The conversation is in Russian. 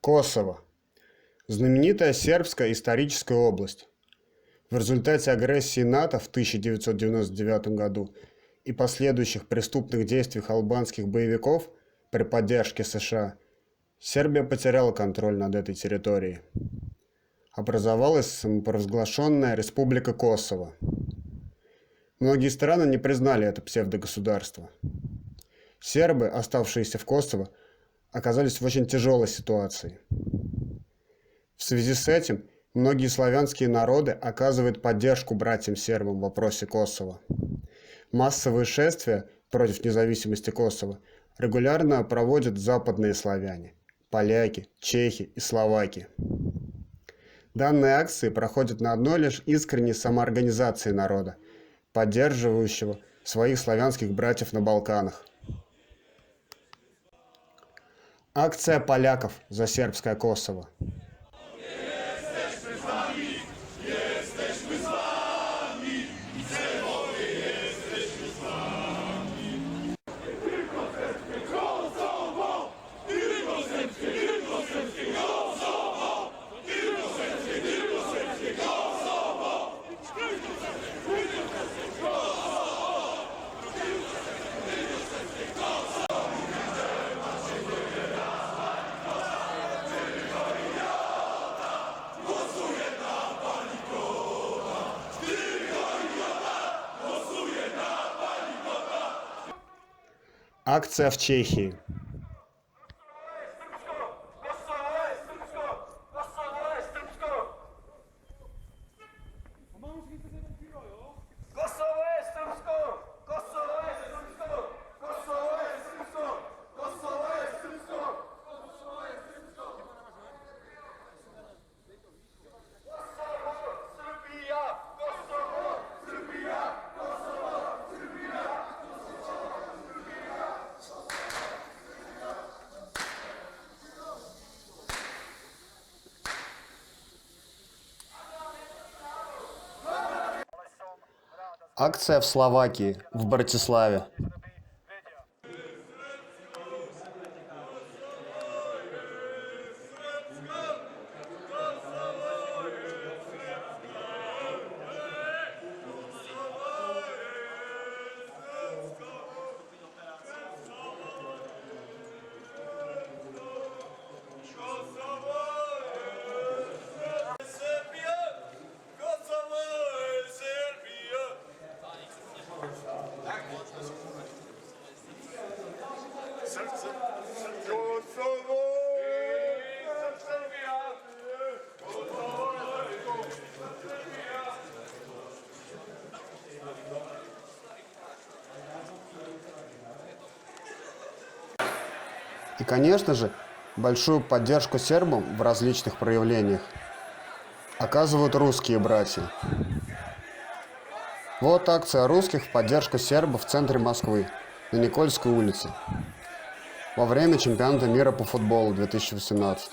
Косово. Знаменитая сербская историческая область. В результате агрессии НАТО в 1999 году и последующих преступных действий албанских боевиков при поддержке США, Сербия потеряла контроль над этой территорией. Образовалась самопровозглашенная Республика Косово. Многие страны не признали это псевдогосударство. Сербы, оставшиеся в Косово, оказались в очень тяжелой ситуации. В связи с этим многие славянские народы оказывают поддержку братьям-сербам в вопросе Косово. Массовые шествия против независимости Косово регулярно проводят западные славяне – поляки, чехи и словаки. Данные акции проходят на одной лишь искренней самоорганизации народа, поддерживающего своих славянских братьев на Балканах. Акция поляков за сербское Косово. Акция в Чехии. Акция в Словакии, в Братиславе. И, конечно же, большую поддержку сербам в различных проявлениях оказывают русские братья. Вот акция русских в поддержку сербов в центре Москвы, на Никольской улице, во время чемпионата мира по футболу 2018.